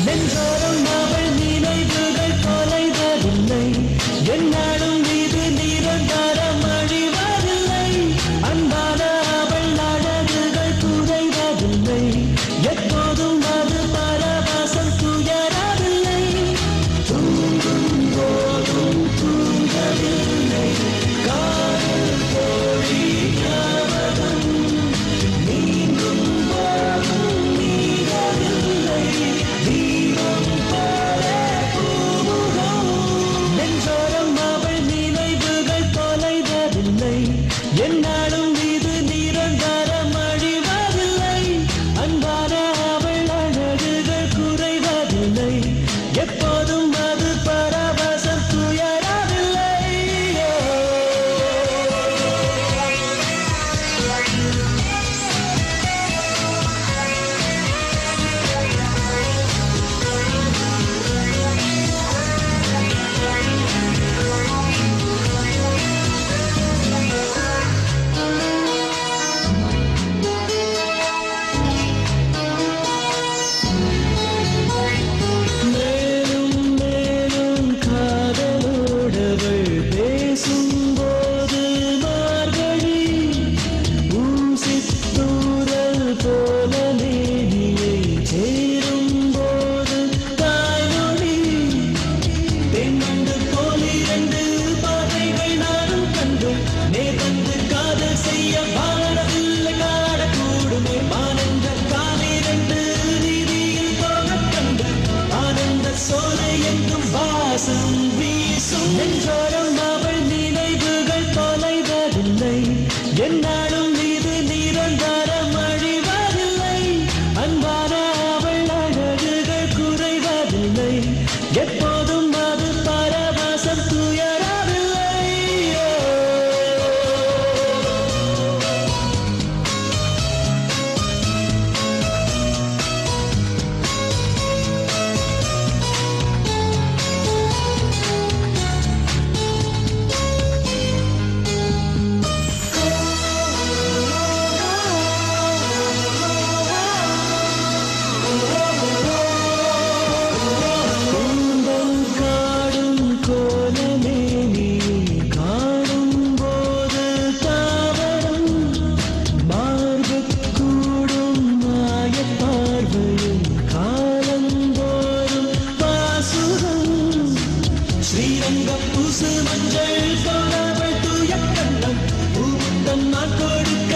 நெஞ்சோரம் அவள் நினைவுகள் தொலைவதில்லை, என்னாலும் இது நிரந்தரம் அழிவதில்லை. அன்பான அவள் அழகுகள் குறைவதில்லை, எப்போதும் அது பரவசம் துயரவில்லை. தூங்கும் போதும் தூங்கவில்லை, காதல் தோழி ஞாபகம் நீங்கும் போதும் நீங்கவில்லை. தீபம் போல பூமுகம். நெஞ்சோரம் அவள் நினைவுகள் தொலைவதில்லை, என்னாலும் இது நிரந்தரம் அழிவதில்லை. அன்பான அவள் அழகுகள் குறைவதில்லை, எப்போதும் அது பரவசம் துயரவில்லை. மேலும் மேலும் காதலோடவள் பேசும்போது மார்கழி ஊசித்தூரல் போல மேனியை சேரும்போது தாய்மொழி. பெண்மண்டு போல் இரண்டு பாதைகள் நானும் கண்டு நேர்ந்து காதல் செய்ய வாழவில்லை காடக்கூடுமே. ஆனந்த காலிரண்டு நீதியில் போகக் கண்டு ஆனந்த சோலை என்றும் வாசம் வீசும். நெஞ்சோரம் அவள் நினைவுகள் தொலைவதில்லை, என்னாலும் இது நிரந்தரம் அழிவதில்லை. அன்பான அவள் அழகுகள் குறைவதில்லை, எப்போதும் அது பரவசம் துயரவில்லை. கூந்தல் காடும் கோலமே நீ காணும்போது தாவரம் மார்புக்கூடும் மாயப் பார்வையும் காலந்தோறும் பாசுரம். ஸ்ரீரங்க பூசு மஞ்சள் போனவள் தூய கண்ணம் பூமுத்தம் நான் கொடுக்க